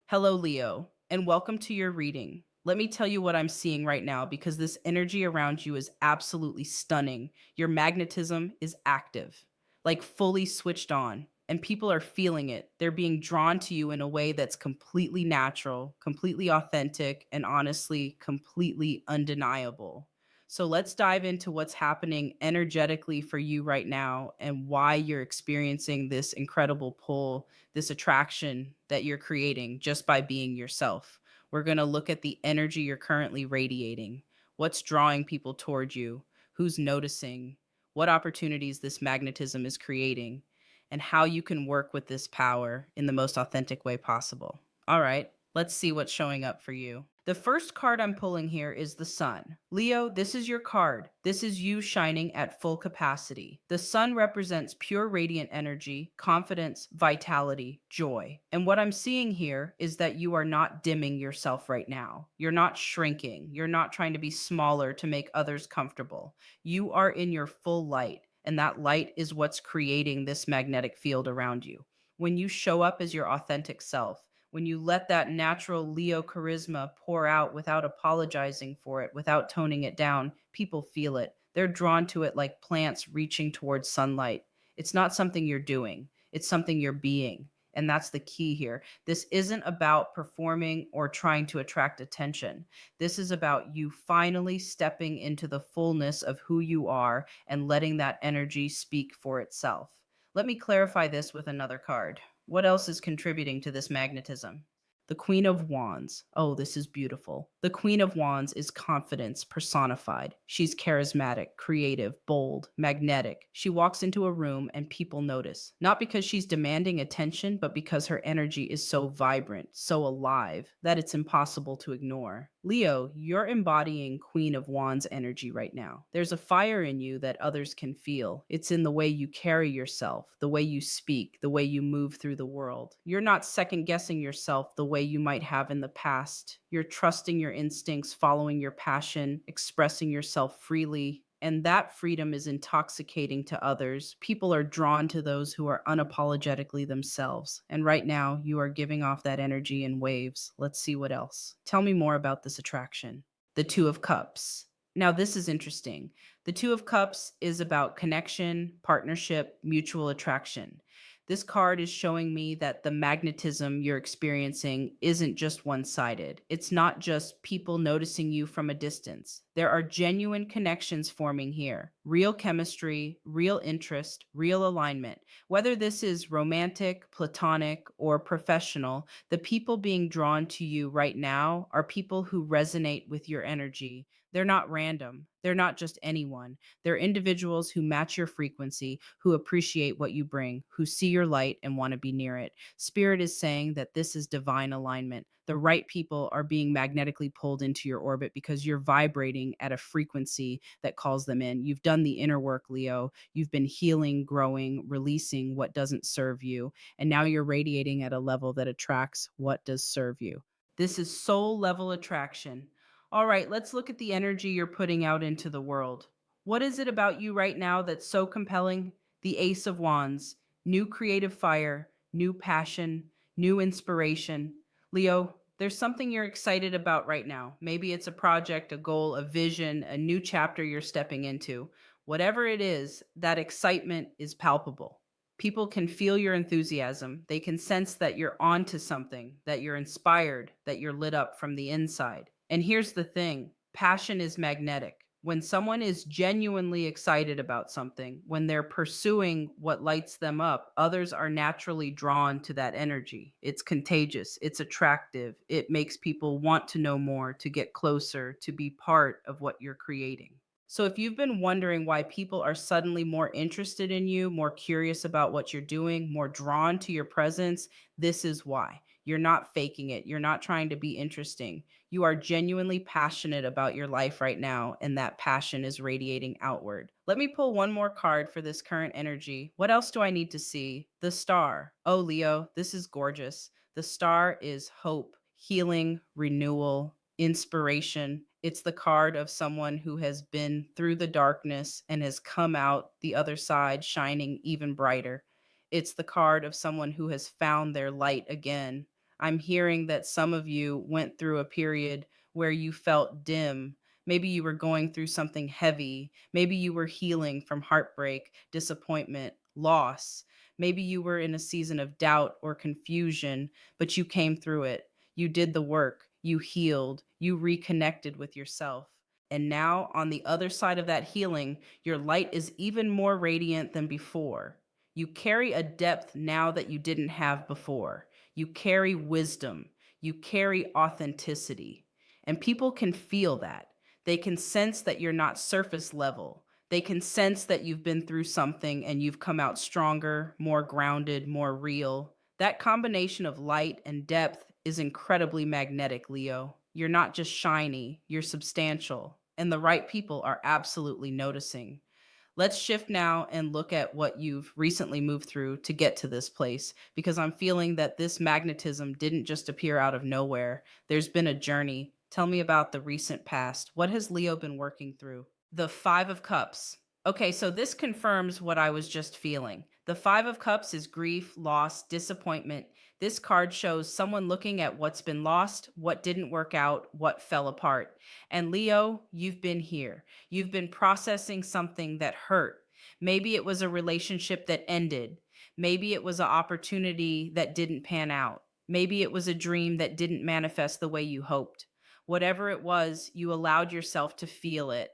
Hello, Leo, and welcome to your reading. Let me tell you what I'm seeing right now because this energy around you is absolutely stunning. Your magnetism is active, like fully switched on, and people are feeling it. They're being drawn to you in a way that's completely natural, completely authentic, and honestly, completely undeniable. So let's dive into what's happening energetically for you right now and why you're experiencing this incredible pull, this attraction that you're creating just by being yourself. We're going to look at the energy you're currently radiating, what's drawing people toward you, who's noticing, what opportunities this magnetism is creating, and how you can work with this power in the most authentic way possible. All right, let's see what's showing up for you. The first card I'm pulling here is the sun. Leo, this is your card. This is you shining at full capacity. The sun represents pure radiant energy, confidence, vitality, joy. And what I'm seeing here is that you are not dimming yourself right now. You're not shrinking. You're not trying to be smaller to make others comfortable. You are in your full light, and that light is what's creating this magnetic field around you. When you show up as your authentic self, when you let that natural Leo charisma pour out without apologizing for it, without toning it down, people feel it. They're drawn to it like plants reaching towards sunlight. It's not something you're doing, it's something you're being. And that's the key here. This isn't about performing or trying to attract attention. This is about you finally stepping into the fullness of who you are and letting that energy speak for itself. Let me clarify this with another card. What else is contributing to this magnetism? The Queen of Wands. Oh, this is beautiful. The Queen of Wands is confidence personified. She's charismatic, creative, bold, magnetic. She walks into a room and people notice. Not because she's demanding attention, but because her energy is so vibrant, so alive, that it's impossible to ignore. Leo, you're embodying Queen of Wands energy right now. There's a fire in you that others can feel. It's in the way you carry yourself, the way you speak, the way you move through the world. You're not second guessing yourself the way you might have in the past. You're trusting your instincts, following your passion, expressing yourself freely. And that freedom is intoxicating to others. People are drawn to those who are unapologetically themselves. And right now, you are giving off that energy in waves. Let's see what else. Tell me more about this attraction. The Two of Cups. Now, this is interesting. The Two of Cups is about connection, partnership, mutual attraction. This card is showing me that the magnetism you're experiencing isn't just one sided. It's not just people noticing you from a distance. There are genuine connections forming here, real chemistry, real interest, real alignment. Whether this is romantic, platonic, or professional, the people being drawn to you right now are people who resonate with your energy. They're not random. They're not just anyone. They're individuals who match your frequency, who appreciate what you bring, who see your light and want to be near it. Spirit is saying that this is divine alignment. The right people are being magnetically pulled into your orbit because you're vibrating at a frequency that calls them in. You've done the inner work, Leo. You've been healing, growing, releasing what doesn't serve you. And now you're radiating at a level that attracts what does serve you. This is soul level attraction. All right, let's look at the energy you're putting out into the world. What is it about you right now that's so compelling? The Ace of Wands, new creative fire, new passion, new inspiration. Leo, there's something you're excited about right now. Maybe it's a project, a goal, a vision, a new chapter you're stepping into. Whatever it is, that excitement is palpable. People can feel your enthusiasm. They can sense that you're onto something, that you're inspired, that you're lit up from the inside. And here's the thing, passion is magnetic. When someone is genuinely excited about something, when they're pursuing what lights them up, others are naturally drawn to that energy. It's contagious, it's attractive, it makes people want to know more, to get closer, to be part of what you're creating. So, if you've been wondering why people are suddenly more interested in you, more curious about what you're doing, more drawn to your presence, this is why. You're not faking it. You're not trying to be interesting. You are genuinely passionate about your life right now, and that passion is radiating outward. Let me pull one more card for this current energy. What else do I need to see? The star. Oh, Leo, this is gorgeous. The star is hope, healing, renewal, inspiration. It's the card of someone who has been through the darkness and has come out the other side shining even brighter. It's the card of someone who has found their light again, I'm hearing that some of you went through a period where you felt dim. Maybe you were going through something heavy. Maybe you were healing from heartbreak, disappointment, loss. Maybe you were in a season of doubt or confusion, but you came through it. You did the work. You healed. You reconnected with yourself. And now, on the other side of that healing, your light is even more radiant than before. You carry a depth now that you didn't have before. You carry wisdom. You carry authenticity. And people can feel that. They can sense that you're not surface level. They can sense that you've been through something and you've come out stronger, more grounded, more real. That combination of light and depth is incredibly magnetic, Leo. You're not just shiny, you're substantial. And the right people are absolutely noticing. Let's shift now and look at what you've recently moved through to get to this place, because I'm feeling that this magnetism didn't just appear out of nowhere. There's been a journey. Tell me about the recent past. What has Leo been working through? The Five of Cups. Okay, so this confirms what I was just feeling. The Five of Cups is grief, loss, disappointment. This card shows someone looking at what's been lost, what didn't work out, what fell apart. And Leo, you've been here. You've been processing something that hurt. Maybe it was a relationship that ended. Maybe it was an opportunity that didn't pan out. Maybe it was a dream that didn't manifest the way you hoped. Whatever it was, you allowed yourself to feel it.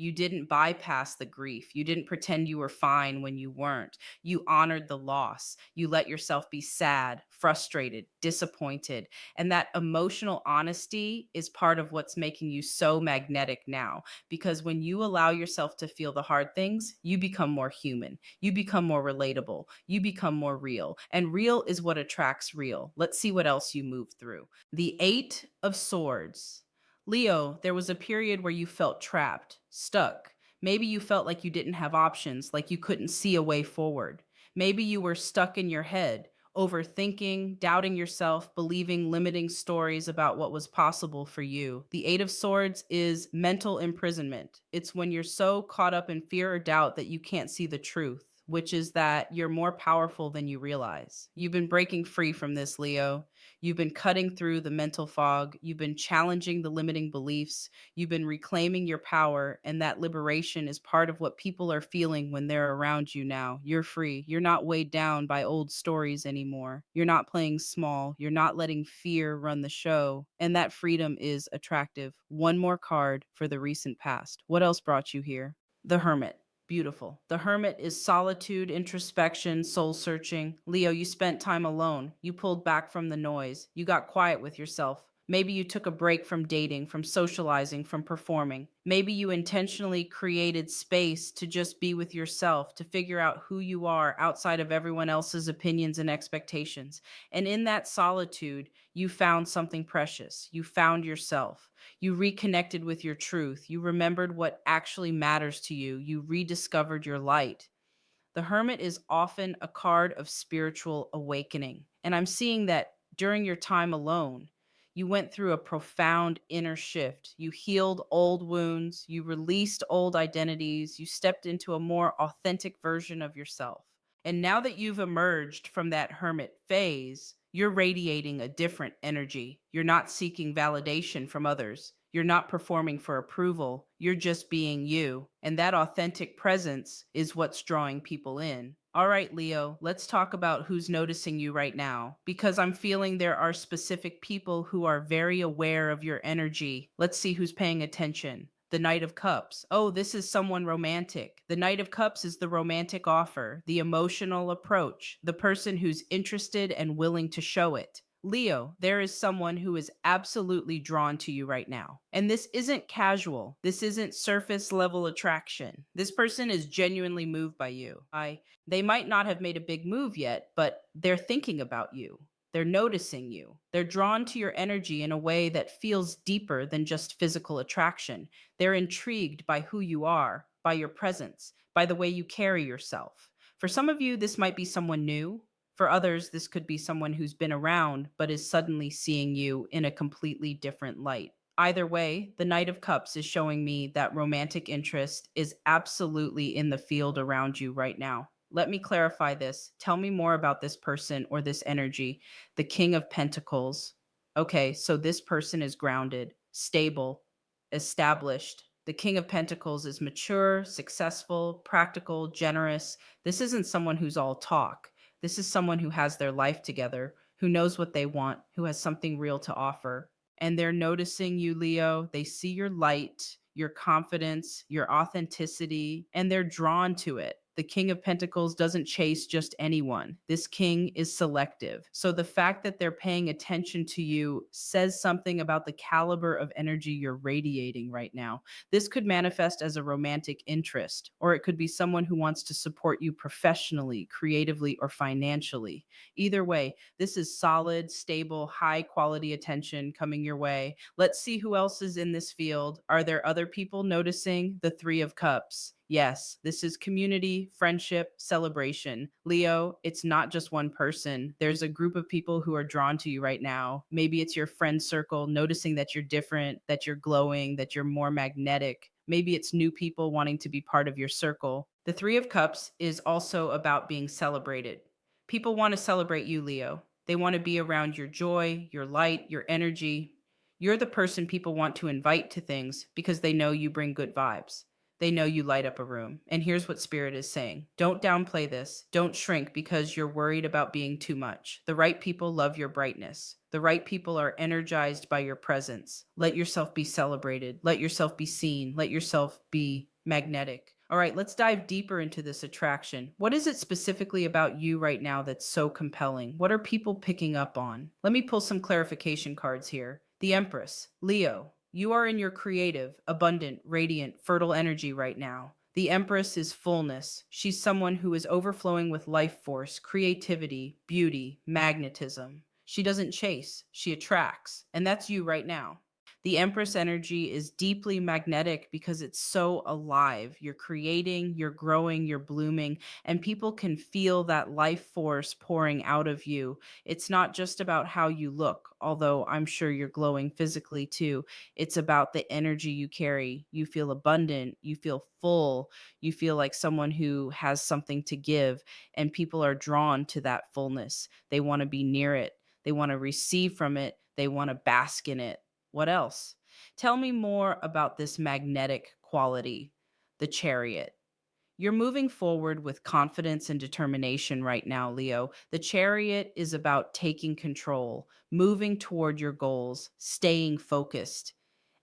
You didn't bypass the grief. You didn't pretend you were fine when you weren't. You honored the loss. You let yourself be sad, frustrated, disappointed. And that emotional honesty is part of what's making you so magnetic now. Because when you allow yourself to feel the hard things, you become more human. You become more relatable. You become more real. And real is what attracts real. Let's see what else you move through. The Eight of Swords. Leo, there was a period where you felt trapped, stuck. Maybe you felt like you didn't have options, like you couldn't see a way forward. Maybe you were stuck in your head, overthinking, doubting yourself, believing limiting stories about what was possible for you. The Eight of Swords is mental imprisonment. It's when you're so caught up in fear or doubt that you can't see the truth, which is that you're more powerful than you realize. You've been breaking free from this, Leo. You've been cutting through the mental fog. You've been challenging the limiting beliefs. You've been reclaiming your power. And that liberation is part of what people are feeling when they're around you now. You're free. You're not weighed down by old stories anymore. You're not playing small. You're not letting fear run the show. And that freedom is attractive. One more card for the recent past. What else brought you here? The Hermit. Beautiful. The Hermit is solitude, introspection, soul searching. Leo, you spent time alone. You pulled back from the noise. You got quiet with yourself. Maybe you took a break from dating, from socializing, from performing. Maybe you intentionally created space to just be with yourself, to figure out who you are outside of everyone else's opinions and expectations. And in that solitude, you found something precious. You found yourself. You reconnected with your truth. You remembered what actually matters to you. You rediscovered your light. The Hermit is often a card of spiritual awakening. And I'm seeing that during your time alone, you went through a profound inner shift. You healed old wounds, you released old identities, you stepped into a more authentic version of yourself. And now that you've emerged from that hermit phase, you're radiating a different energy. You're not seeking validation from others. You're not performing for approval. You're just being you. And that authentic presence is what's drawing people in. All right, Leo, let's talk about who's noticing you right now, because I'm feeling there are specific people who are very aware of your energy. Let's see who's paying attention. The Knight of Cups. Oh, this is someone romantic. The Knight of Cups is the romantic offer, the emotional approach, the person who's interested and willing to show it. Leo, there is someone who is absolutely drawn to you right now. And this isn't casual. This isn't surface level attraction. This person is genuinely moved by you. They might not have made a big move yet, but they're thinking about you. They're noticing you. They're drawn to your energy in a way that feels deeper than just physical attraction. They're intrigued by who you are, by your presence, by the way you carry yourself. For some of you, this might be someone new. For others, this could be someone who's been around but is suddenly seeing you in a completely different light. Either way, the Knight of Cups is showing me that romantic interest is absolutely in the field around you right now. Let me clarify this. Tell me more about this person or this energy. The King of Pentacles. Okay, so this person is grounded, stable, established. The King of Pentacles is mature, successful, practical, generous. This isn't someone who's all talk. This is someone who has their life together, who knows what they want, who has something real to offer. And they're noticing you, Leo. They see your light, your confidence, your authenticity, and they're drawn to it. The King of Pentacles doesn't chase just anyone. This king is selective. So the fact that they're paying attention to you says something about the caliber of energy you're radiating right now. This could manifest as a romantic interest, or it could be someone who wants to support you professionally, creatively, or financially. Either way, this is solid, stable, high quality attention coming your way. Let's see who else is in this field. Are there other people noticing the Three of Cups? Yes, this is community, friendship, celebration. Leo, it's not just one person. There's a group of people who are drawn to you right now. Maybe it's your friend circle noticing that you're different, that you're glowing, that you're more magnetic. Maybe it's new people wanting to be part of your circle. The Three of Cups is also about being celebrated. People want to celebrate you, Leo. They want to be around your joy, your light, your energy. You're the person people want to invite to things because they know you bring good vibes. They know you light up a room. And here's what Spirit is saying: don't downplay this. Don't shrink because you're worried about being too much. The right people love your brightness. The right people are energized by your presence. Let yourself be celebrated. Let yourself be seen. Let yourself be magnetic. All right, let's dive deeper into this attraction. What is it specifically about you right now that's so compelling? What are people picking up on? Let me pull some clarification cards here. The Empress, Leo, you are in your creative, abundant, radiant, fertile energy right now. The Empress is fullness. She's someone who is overflowing with life force, creativity, beauty, magnetism. She doesn't chase, she attracts. And that's you right now. The Empress energy is deeply magnetic because it's so alive. You're creating, you're growing, you're blooming, and people can feel that life force pouring out of you. It's not just about how you look, although I'm sure you're glowing physically too. It's about the energy you carry. You feel abundant, you feel full, you feel like someone who has something to give, and people are drawn to that fullness. They want to be near it, they want to receive from it, they want to bask in it. What else? Tell me more about this magnetic quality, the chariot. You're moving forward with confidence and determination right now, Leo. The chariot is about taking control, moving toward your goals, staying focused.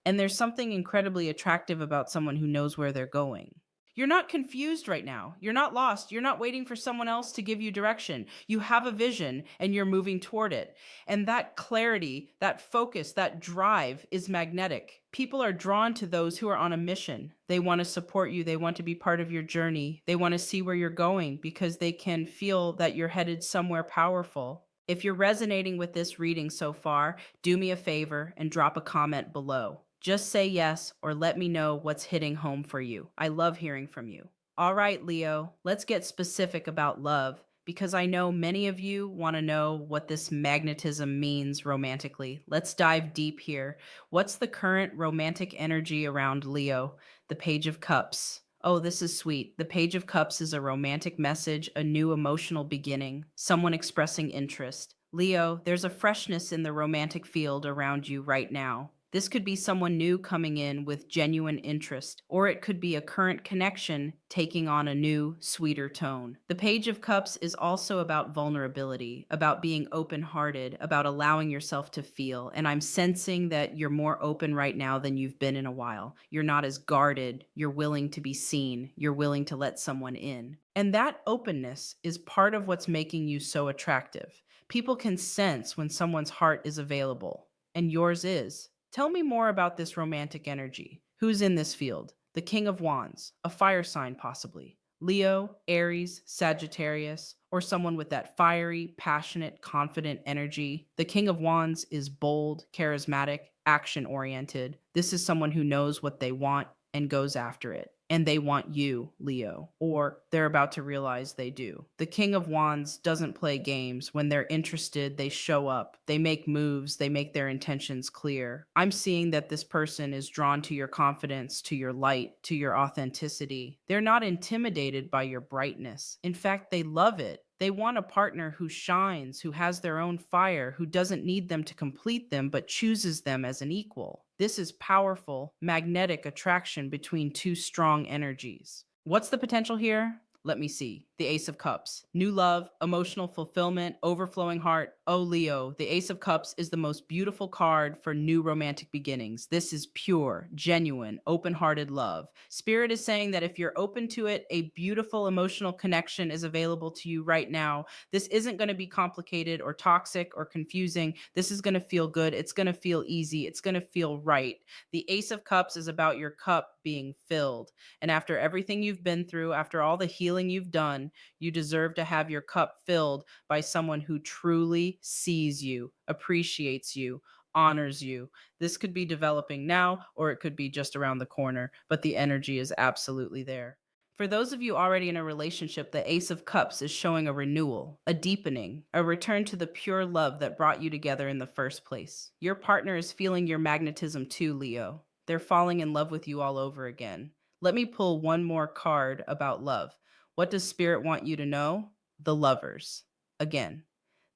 And there's something incredibly attractive about someone who knows where they're going. You're not confused right now. You're not lost. You're not waiting for someone else to give you direction. You have a vision and you're moving toward it. And that clarity, that focus, that drive is magnetic. People are drawn to those who are on a mission. They want to support you. They want to be part of your journey. They want to see where you're going because they can feel that you're headed somewhere powerful. If you're resonating with this reading so far, do me a favor and drop a comment below. Just say yes or let me know what's hitting home for you. I love hearing from you. All right, Leo, let's get specific about love because I know many of you want to know what this magnetism means romantically. Let's dive deep here. What's the current romantic energy around Leo? The Page of Cups. Oh, this is sweet. The Page of Cups is a romantic message, a new emotional beginning, someone expressing interest. Leo, there's a freshness in the romantic field around you right now. This could be someone new coming in with genuine interest, or it could be a current connection taking on a new, sweeter tone. The Page of Cups is also about vulnerability, about being open hearted, about allowing yourself to feel. And I'm sensing that you're more open right now than you've been in a while. You're not as guarded. You're willing to be seen. You're willing to let someone in. And that openness is part of what's making you so attractive. People can sense when someone's heart is available, and yours is. Tell me more about this romantic energy. Who's in this field? The King of Wands, a fire sign possibly. Leo, Aries, Sagittarius, or someone with that fiery, passionate, confident energy. The King of Wands is bold, charismatic, action oriented. This is someone who knows what they want and goes after it. and they want you, Leo, or they're about to realize they do. The King of Wands doesn't play games. When they're interested, they show up, they make moves, they make their intentions clear. I'm seeing that this person is drawn to your confidence, to your light, to your authenticity. They're not intimidated by your brightness. In fact, they love it. They want a partner who shines, who has their own fire, who doesn't need them to complete them, but chooses them as an equal. This is powerful, magnetic attraction between two strong energies. What's the potential here? Let me see. The Ace of Cups. New love, emotional fulfillment, overflowing heart. Oh, Leo, the Ace of Cups is the most beautiful card for new romantic beginnings. This is pure, genuine, open hearted love. Spirit is saying that if you're open to it, a beautiful emotional connection is available to you right now. This isn't going to be complicated or toxic or confusing. This is going to feel good. It's going to feel easy. It's going to feel right. The Ace of Cups is about your cup being filled. And after everything you've been through, after all the healing you've done, you deserve to have your cup filled by someone who truly sees you, appreciates you, honors you. This could be developing now, or it could be just around the corner, but the energy is absolutely there. For those of you already in a relationship, the Ace of Cups is showing a renewal, a deepening, a return to the pure love that brought you together in the first place. Your partner is feeling your magnetism too, Leo. They're falling in love with you all over again. Let me pull one more card about love. What does Spirit want you to know? The lovers. Again,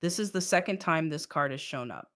this is the second time this card has shown up.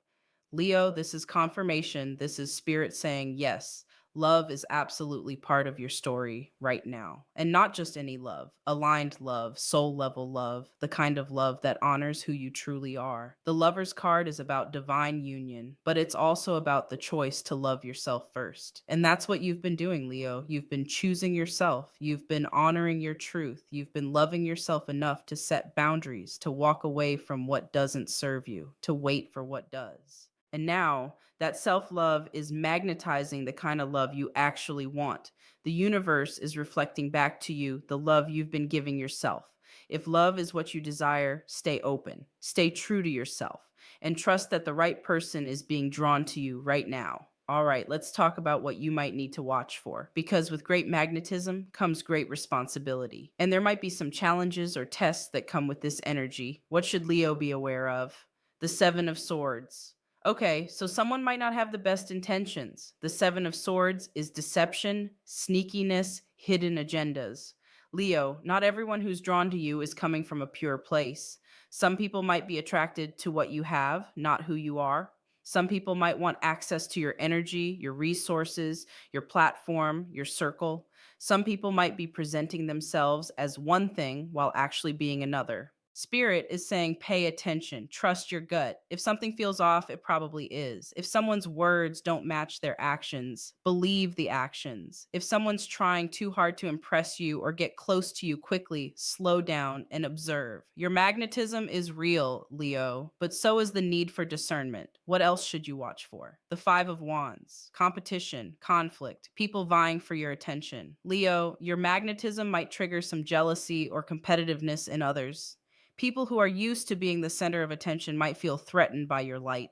Leo, this is confirmation. This is Spirit saying, yes, love is absolutely part of your story right now. And not just any love, aligned love, soul level love, the kind of love that honors who you truly are. The Lover's card is about divine union, but it's also about the choice to love yourself first. And that's what you've been doing, Leo. You've been choosing yourself. You've been honoring your truth. You've been loving yourself enough to set boundaries, to walk away from what doesn't serve you, to wait for what does. And now that self love is magnetizing the kind of love you actually want. The universe is reflecting back to you the love you've been giving yourself. If love is what you desire, stay open, stay true to yourself, and trust that the right person is being drawn to you right now. All right, let's talk about what you might need to watch for. Because with great magnetism comes great responsibility. And there might be some challenges or tests that come with this energy. What should Leo be aware of? The Seven of Swords. Okay, so someone might not have the best intentions. The Seven of Swords is deception, sneakiness, hidden agendas. Leo, not everyone who's drawn to you is coming from a pure place. Some people might be attracted to what you have, not who you are. Some people might want access to your energy, your resources, your platform, your circle. Some people might be presenting themselves as one thing while actually being another. Spirit is saying, pay attention, trust your gut. If something feels off, it probably is. If someone's words don't match their actions, believe the actions. If someone's trying too hard to impress you or get close to you quickly, slow down and observe. Your magnetism is real, Leo, but so is the need for discernment. What else should you watch for? The Five of Wands, competition, conflict, people vying for your attention. Leo, your magnetism might trigger some jealousy or competitiveness in others. People who are used to being the center of attention might feel threatened by your light.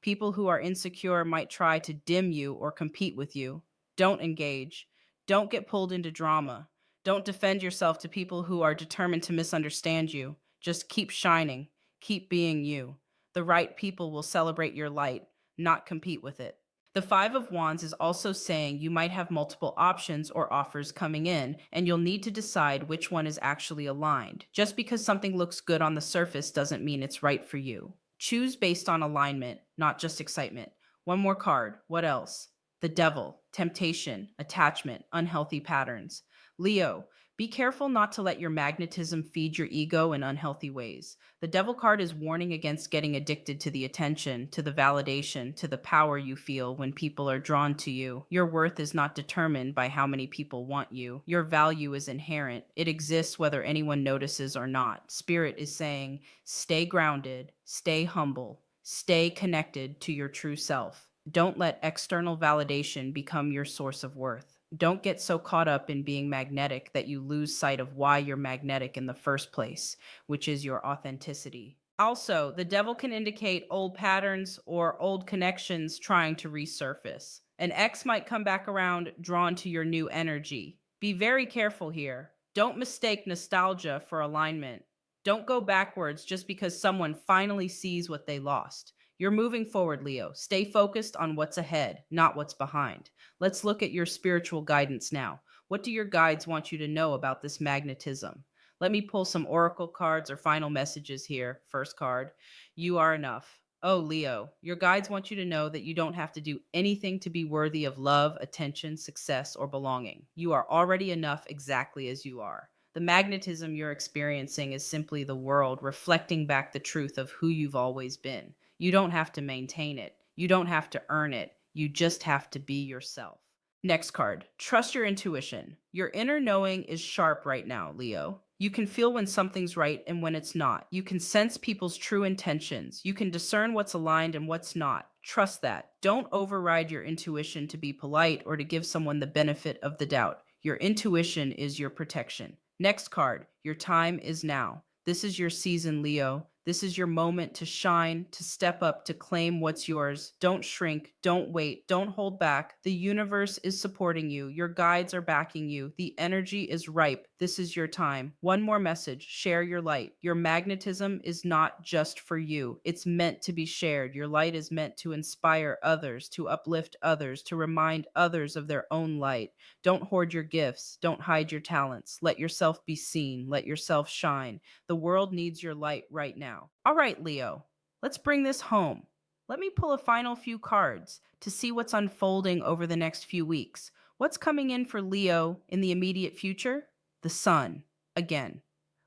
People who are insecure might try to dim you or compete with you. Don't engage. Don't get pulled into drama. Don't defend yourself to people who are determined to misunderstand you. Just keep shining. Keep being you. The right people will celebrate your light, not compete with it. The Five of Wands is also saying you might have multiple options or offers coming in, and you'll need to decide which one is actually aligned. Just because something looks good on the surface doesn't mean it's right for you. Choose based on alignment, not just excitement. One more card. What else? The Devil, temptation, attachment, unhealthy patterns. Leo, be careful not to let your magnetism feed your ego in unhealthy ways. The Devil card is warning against getting addicted to the attention, to the validation, to the power you feel when people are drawn to you. Your worth is not determined by how many people want you. Your value is inherent. It exists whether anyone notices or not. Spirit is saying, stay grounded, stay humble, stay connected to your true self. Don't let external validation become your source of worth. Don't get so caught up in being magnetic that you lose sight of why you're magnetic in the first place, which is your authenticity. Also, the Devil can indicate old patterns or old connections trying to resurface. An ex might come back around drawn to your new energy. Be very careful here. Don't mistake nostalgia for alignment. Don't go backwards just because someone finally sees what they lost. You're moving forward, Leo. Stay focused on what's ahead, not what's behind. Let's look at your spiritual guidance now. What do your guides want you to know about this magnetism? Let me pull some oracle cards or final messages here. First card, you are enough. Oh, Leo, your guides want you to know that you don't have to do anything to be worthy of love, attention, success, or belonging. You are already enough exactly as you are. The magnetism you're experiencing is simply the world reflecting back the truth of who you've always been. You don't have to maintain it. You don't have to earn it. You just have to be yourself. Next card. Trust your intuition. Your inner knowing is sharp right now, Leo. You can feel when something's right and when it's not. You can sense people's true intentions. You can discern what's aligned and what's not. Trust that. Don't override your intuition to be polite or to give someone the benefit of the doubt. Your intuition is your protection. Next card. Your time is now. This is your season, Leo. This is your moment to shine, to step up, to claim what's yours. Don't shrink, don't wait, don't hold back. The universe is supporting you. Your guides are backing you. The energy is ripe. This is your time. One more message, share your light. Your magnetism is not just for you. It's meant to be shared. Your light is meant to inspire others, to uplift others, to remind others of their own light. Don't hoard your gifts. Don't hide your talents. Let yourself be seen. Let yourself shine. The world needs your light right now. All right, Leo, let's bring this home. Let me pull a final few cards to see what's unfolding over the next few weeks. What's coming in for Leo in the immediate future? The sun. Again.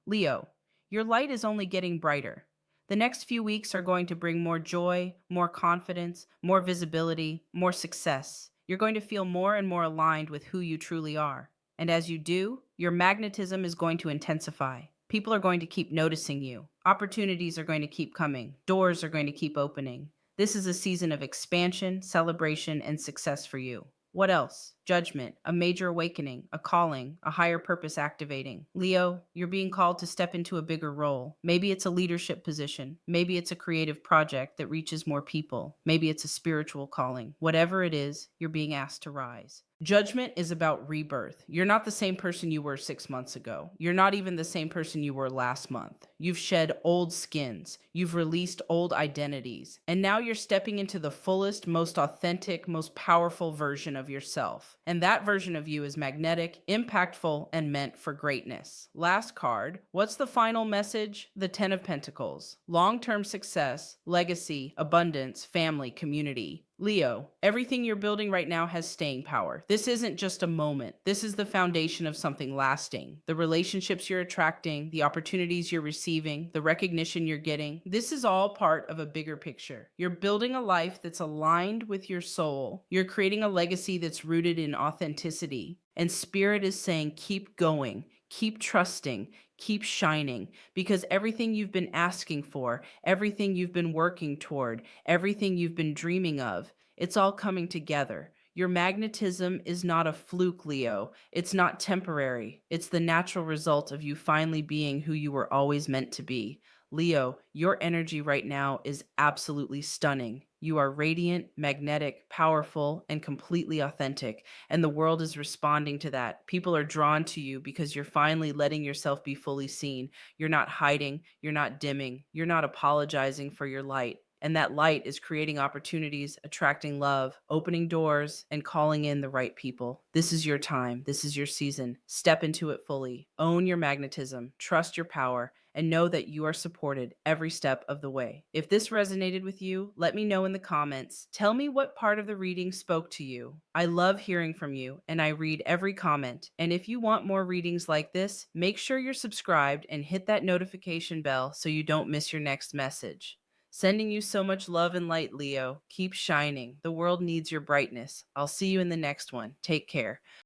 Leo, your light is only getting brighter. The next few weeks are going to bring more joy, more confidence, more visibility, more success. You're going to feel more and more aligned with who you truly are. And as you do, your magnetism is going to intensify. People are going to keep noticing you. Opportunities are going to keep coming. Doors are going to keep opening. This is a season of expansion, celebration, and success for you. What else? Judgment, a major awakening, a calling, a higher purpose activating. Leo, you're being called to step into a bigger role. Maybe it's a leadership position. Maybe it's a creative project that reaches more people. Maybe it's a spiritual calling. Whatever it is, you're being asked to rise. Judgment is about rebirth. You're not the same person you were 6 months ago. You're not even the same person you were last month. You've shed old skins. You've released old identities. And now you're stepping into the fullest, most authentic, most powerful version of yourself. And that version of you is magnetic, impactful, and meant for greatness. Last card. What's the final message? The Ten of Pentacles. Long-term success, legacy, abundance, family, community. Leo, everything you're building right now has staying power. This isn't just a moment. This is the foundation of something lasting. The relationships you're attracting, the opportunities you're receiving, the recognition you're getting. This is all part of a bigger picture. You're building a life that's aligned with your soul. You're creating a legacy that's rooted in authenticity. And Spirit is saying, keep going, keep trusting, keep shining, because everything you've been asking for, everything you've been working toward, everything you've been dreaming of, it's all coming together. Your magnetism is not a fluke, Leo. It's not temporary. It's the natural result of you finally being who you were always meant to be. Leo, your energy right now is absolutely stunning. You are radiant, magnetic, powerful, and completely authentic. And the world is responding to that. People are drawn to you because you're finally letting yourself be fully seen. You're not hiding. You're not dimming. You're not apologizing for your light. And that light is creating opportunities, attracting love, opening doors, and calling in the right people. This is your time. This is your season. Step into it fully. Own your magnetism. Trust your power. And know that you are supported every step of the way. If this resonated with you, let me know in the comments. Tell me what part of the reading spoke to you. I love hearing from you, and I read every comment. And if you want more readings like this, make sure you're subscribed and hit that notification bell so you don't miss your next message. Sending you so much love and light, Leo. Keep shining. The world needs your brightness. I'll see you in the next one. Take care.